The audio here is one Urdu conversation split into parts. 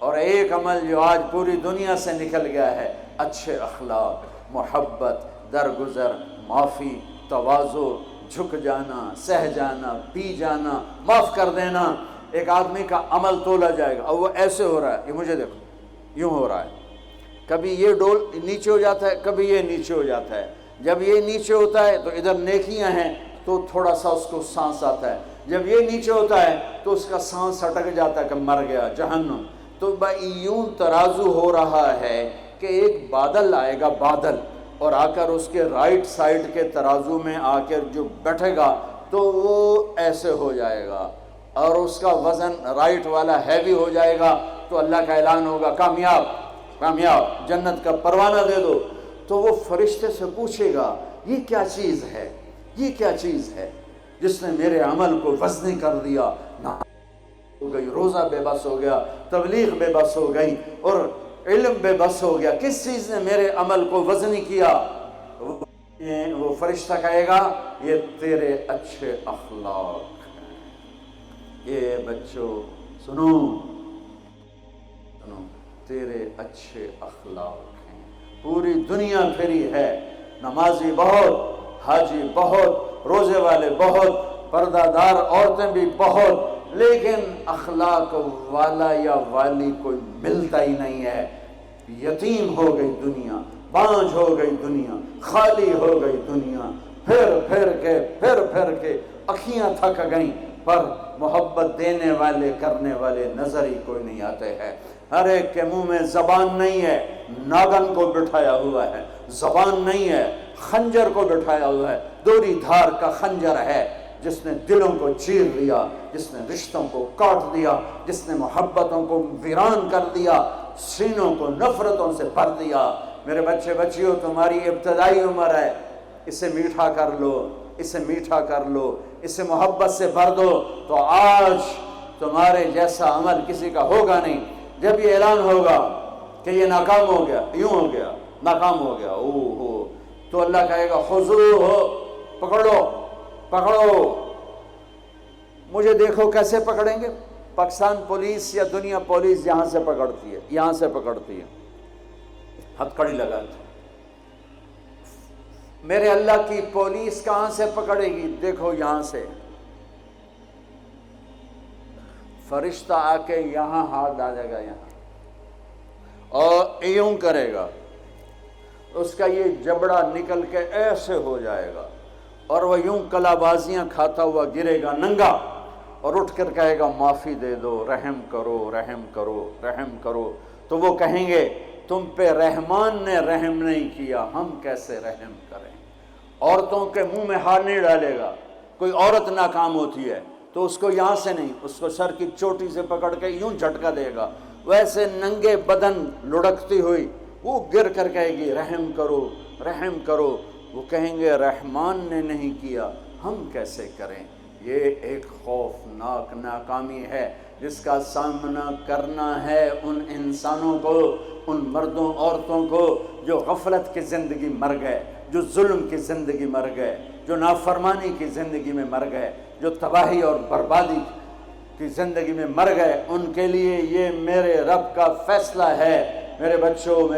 اور ایک عمل جو آج پوری دنیا سے نکل گیا ہے، اچھے اخلاق، محبت، درگزر، معافی، تواضع، جھک جانا، سہ جانا، پی جانا، معاف کر دینا۔ ایک آدمی کا عمل تولا جائے گا، اور وہ ایسے ہو رہا ہے، یہ مجھے دیکھو یوں ہو رہا ہے، کبھی یہ ڈول نیچے ہو جاتا ہے، کبھی یہ نیچے ہو جاتا ہے۔ جب یہ نیچے ہوتا ہے تو ادھر نیکیاں ہیں تو تھوڑا سا اس کو سانس آتا ہے، جب یہ نیچے ہوتا ہے تو اس کا سانس اٹک جاتا ہے کہ مر گیا، جہنم۔ تو یوں ترازو ہو رہا ہے کہ ایک بادل آئے گا، بادل، اور آ کر اس کے رائٹ سائڈ کے ترازو میں آ کر جو بیٹھے گا تو وہ ایسے ہو جائے گا، اور اس کا وزن رائٹ والا ہیوی ہو جائے گا، تو اللہ کا اعلان ہوگا کامیاب، کامیاب، جنت کا پروانہ دے دو۔ تو وہ فرشتے سے پوچھے گا یہ کیا چیز ہے، یہ کیا چیز ہے جس نے میرے عمل کو وزنی کر دیا؟ نہ ہو گئی، روزہ بے بس ہو گیا، تبلیغ بے بس ہو گئی، اور علم بے بس ہو گیا، کس چیز نے میرے عمل کو وزنی کیا؟ وہ فرشتہ کہے گا یہ تیرے اچھے اخلاق ہیں۔ یہ بچوں سنو، تیرے اچھے اخلاق ہیں۔ پوری دنیا پھری ہے، نمازی بہت، حاجی بہت، روزے والے بہت، پردہ دار عورتیں بھی بہت، لیکن اخلاق والا یا والی کوئی ملتا ہی نہیں ہے۔ یتیم ہو گئی دنیا، بانجھ ہو گئی دنیا، خالی ہو گئی دنیا، پھر کے اکھیاں تھک گئیں، پر محبت دینے والے کرنے والے نظر ہی کوئی نہیں آتے ہیں۔ ہر ایک کے منہ میں زبان نہیں ہے، ناگن کو بٹھایا ہوا ہے، زبان نہیں ہے، خنجر کو بٹھایا ہوا ہے، دوری دھار کا خنجر ہے، جس نے دلوں کو چیر دیا، جس نے رشتوں کو کاٹ دیا، جس نے محبتوں کو ویران کر دیا، سینوں کو نفرتوں سے بھر دیا۔ میرے بچے بچیوں، تمہاری ابتدائی عمر ہے، اسے میٹھا کر لو، اسے میٹھا کر لو، اسے محبت سے بھر دو، تو آج تمہارے جیسا عمل کسی کا ہوگا نہیں۔ جب یہ اعلان ہوگا کہ یہ ناکام ہو گیا، یوں ہو گیا، ناکام ہو گیا، تو اللہ کہے گا خذوہ، پکڑو پکڑو۔ مجھے دیکھو کیسے پکڑیں گے؟ پاکستان پولیس یا دنیا پولیس یہاں سے پکڑتی ہے، یہاں سے پکڑتی ہے، ہتھکڑی لگاتی ہے۔ میرے اللہ کی پولیس کہاں سے پکڑے گی؟ دیکھو یہاں سے، فرشتہ آ کے یہاں ہاتھ ڈالے گا، یہاں، اور یوں کرے گا، اس کا یہ جبڑا نکل کے ایسے ہو جائے گا، اور وہ یوں کلا بازیاں کھاتا ہوا گرے گا ننگا، اور اٹھ کر کہے گا معافی دے دو، رحم کرو، رحم کرو، رحم کرو۔ تو وہ کہیں گے تم پہ رحمان نے رحم نہیں کیا، ہم کیسے رحم کریں؟ عورتوں کے منہ میں ہاتھ نہیں ڈالے گا۔ کوئی عورت ناکام ہوتی ہے تو اس کو یہاں سے نہیں، اس کو سر کی چوٹی سے پکڑ کے یوں جھٹکا دے گا، ویسے ننگے بدن لڑکتی ہوئی وہ گر کر کہے گی رحم کرو، رحم کرو۔ وہ کہیں گے رحمان نے نہیں کیا، ہم کیسے کریں؟ یہ ایک خوفناک ناکامی ہے جس کا سامنا کرنا ہے ان انسانوں کو، ان مردوں عورتوں کو جو غفلت کی زندگی مر گئے، جو ظلم کی زندگی مر گئے، جو نافرمانی کی زندگی میں مر گئے، جو تباہی اور بربادی کی زندگی میں مر گئے۔ ان کے لیے یہ میرے رب کا فیصلہ ہے۔ میرے بچوں،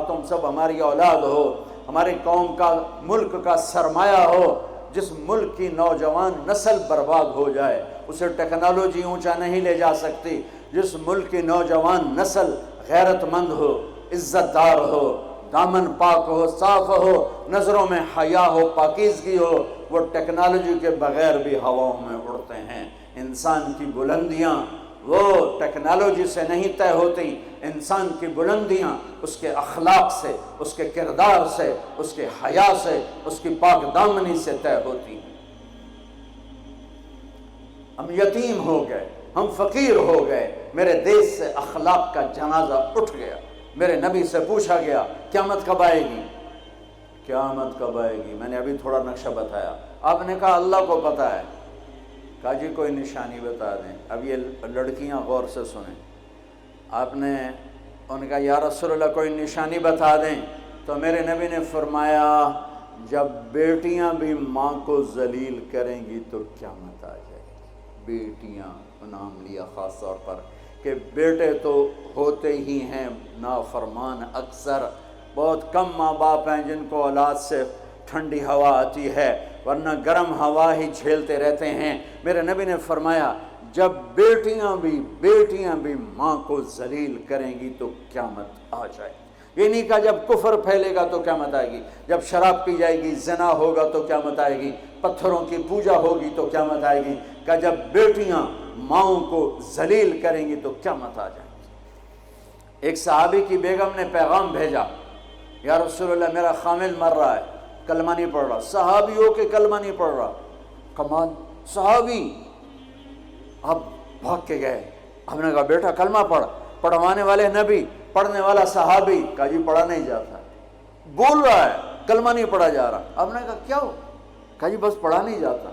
تم سب ہماری اولاد ہو، ہماری قوم کا، ملک کا سرمایہ ہو۔ جس ملک کی نوجوان نسل برباد ہو جائے اسے ٹیکنالوجی اونچا نہیں لے جا سکتی۔ جس ملک کی نوجوان نسل غیرت مند ہو، عزت دار ہو، دامن پاک ہو، صاف ہو، نظروں میں حیا ہو، پاکیزگی ہو، وہ ٹیکنالوجی کے بغیر بھی ہواؤں میں اڑتے ہیں۔ انسان کی بلندیاں وہ ٹیکنالوجی سے نہیں طے ہوتی، انسان کی بلندیاں اس کے اخلاق سے، اس کے کردار سے، اس کے حیا سے، اس کی پاک دامنی سے طے ہوتی ہیں۔ ہم یتیم ہو گئے، ہم فقیر ہو گئے، میرے دیش سے اخلاق کا جنازہ اٹھ گیا۔ میرے نبی سے پوچھا گیا قیامت کب آئے گی؟ قیامت کب آئے گی؟ میں نے ابھی تھوڑا نقشہ بتایا، آپ نے کہا اللہ کو پتہ ہے۔ کہا جی کوئی نشانی بتا دیں۔ اب یہ لڑکیاں غور سے سنیں۔ آپ نے ان کا یا رسول اللہ کوئی نشانی بتا دیں، تو میرے نبی نے فرمایا جب بیٹیاں بھی ماں کو ذلیل کریں گی تو قیامت آ جائے گی۔ بیٹیاں کو نام لیا خاص طور پر، کہ بیٹے تو ہوتے ہی ہیں نافرمان اکثر، بہت کم ماں باپ ہیں جن کو اولاد سے ٹھنڈی ہوا آتی ہے، ورنہ گرم ہوا ہی جھیلتے رہتے ہیں۔ میرے نبی نے فرمایا جب بیٹیاں بھی ماں کو ذلیل کریں گی تو قیامت آ جائے گی۔ یہ نہیں کہا جب کفر پھیلے گا تو قیامت آئے گی، جب شراب پی جائے گی، زنا ہوگا تو قیامت آئے گی، پتھروں کی پوجا ہوگی تو قیامت آئے گی، کہ جب بیٹیاں ماؤں کو ذلیل کریں گی تو قیامت آ جائے گی۔ ایک صحابی کی بیگم نے پیغام بھیجا، یا رسول اللہ میرا خامل مر رہا ہے، کلمہ نہیں پڑھ رہا۔ صحابی ہو کے کلمہ نہیں پڑھ رہا، کمال، صحابی۔ اب بھاگ کے گئے، ہم نے کہا بیٹا کلمہ پڑھ، پڑھوانے والے نبی، پڑھنے والا صحابی، کہا جی پڑھا نہیں جاتا، بول رہا ہے کلمہ نہیں پڑھا جا رہا۔ ہم نے کہا کیا ہو؟ کہا جی بس پڑھا نہیں جاتا۔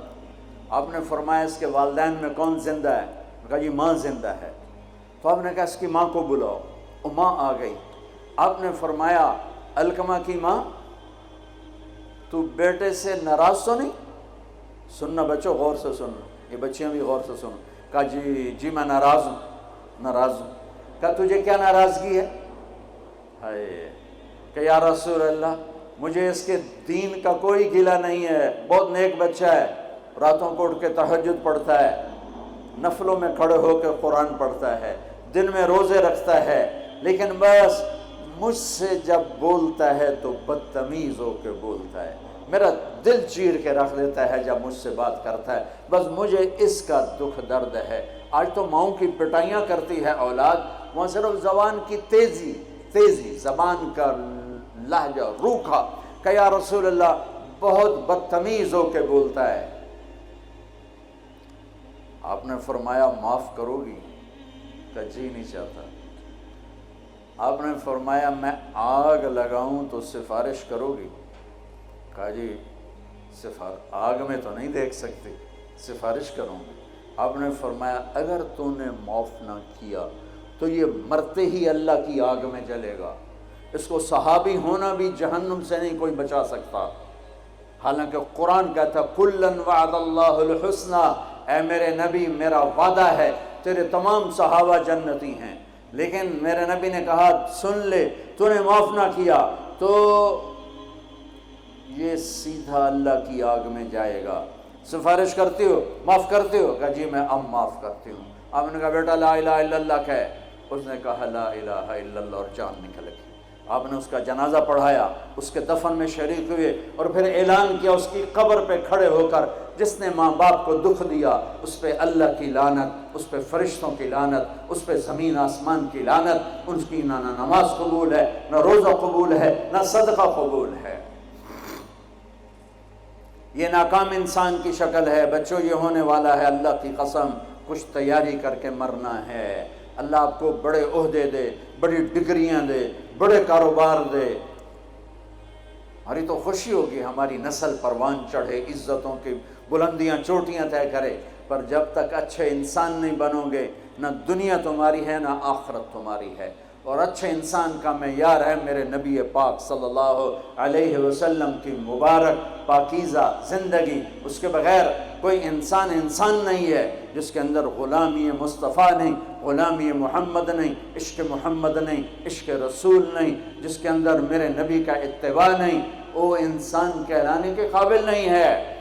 آپ نے فرمایا اس کے والدین میں کون زندہ ہے؟ کہا جی ماں زندہ ہے۔ تو آپ نے کہا اس کی ماں کو بلاؤ، وہ ماں آ گئی۔ آپ نے فرمایا علقمہ کی ماں تو بیٹے سے ناراض تو نہیں؟ سننا بچوں، غور سے سننا، یہ بچیاں بھی غور سے سننا۔ کہا جی میں ناراض ہوں۔ کہا تجھے کیا ناراضگی ہے؟ ہائے، کہ یا رسول اللہ مجھے اس کے دین کا کوئی گلہ نہیں ہے، بہت نیک بچہ ہے، راتوں کو اٹھ کے تہجد پڑھتا ہے، نفلوں میں کھڑے ہو کے قرآن پڑھتا ہے، دن میں روزے رکھتا ہے، لیکن بس مجھ سے جب بولتا ہے تو بدتمیز ہو کے بولتا ہے، میرا دل چیر کے رکھ دیتا ہے جب مجھ سے بات کرتا ہے، بس مجھے اس کا دکھ درد ہے۔ آج تو ماؤں کی پٹائیاں کرتی ہے اولاد، وہاں صرف زبان کی تیزی، زبان کا لہجہ روکھا، کہ یا رسول اللہ بہت بدتمیز ہو کے بولتا ہے۔ آپ نے فرمایا معاف کرو گی؟ کہ جی نہیں چاہتا۔ آپ نے فرمایا میں آگ لگاؤں تو سفارش کرو گی؟ کہا جی آگ میں تو نہیں دیکھ سکتی، سفارش کروں گی۔ آپ نے فرمایا اگر تو نے معاف نہ کیا تو یہ مرتے ہی اللہ کی آگ میں جلے گا، اس کو صحابی ہونا بھی جہنم سے نہیں کوئی بچا سکتا، حالانکہ قرآن کہتا کُلًّا وعد اللہ الحسنى، اے میرے نبی میرا وعدہ ہے تیرے تمام صحابہ جنتی ہیں، لیکن میرے نبی نے کہا سن لے تو نے معاف نہ کیا تو یہ سیدھا اللہ کی آگ میں جائے گا۔ سفارش کرتے ہو، معاف کرتے ہو؟ کہا جی میں اب معاف کرتی ہوں۔ آپ نے کہا بیٹا لا الہ الا اللہ کہے، اس نے کہا لا الہ الا اللہ اور جان نکل گئی۔ آپ نے اس کا جنازہ پڑھایا، اس کے دفن میں شریک ہوئے، اور پھر اعلان کیا اس کی قبر پہ کھڑے ہو کر جس نے ماں باپ کو دکھ دیا اس پہ اللہ کی لعنت، اس پہ فرشتوں کی لعنت، اس پہ زمین آسمان کی لعنت، ان کی نہ نماز قبول ہے، نہ روزہ قبول ہے، نہ صدقہ قبول ہے۔ یہ ناکام انسان کی شکل ہے بچوں، یہ ہونے والا ہے اللہ کی قسم، کچھ تیاری کر کے مرنا ہے۔ اللہ آپ کو بڑے عہدے دے، بڑی ڈگریاں دے، بڑے کاروبار دے، ہماری تو خوشی ہوگی ہماری نسل پروان چڑھے، عزتوں کی بلندیاں چوٹیاں طے کرے، پر جب تک اچھے انسان نہیں بنو گے نہ دنیا تمہاری ہے نہ آخرت تمہاری ہے۔ اور اچھے انسان کا معیار ہے میرے نبی پاک صلی اللہ علیہ وسلم کی مبارک پاکیزہ زندگی، اس کے بغیر کوئی انسان نہیں ہے جس کے اندر غلامی مصطفیٰ نہیں، غلامی محمد نہیں، عشق محمد نہیں، عشق رسول نہیں، جس کے اندر میرے نبی کا اتباع نہیں، وہ انسان کہلانے کے قابل نہیں ہے۔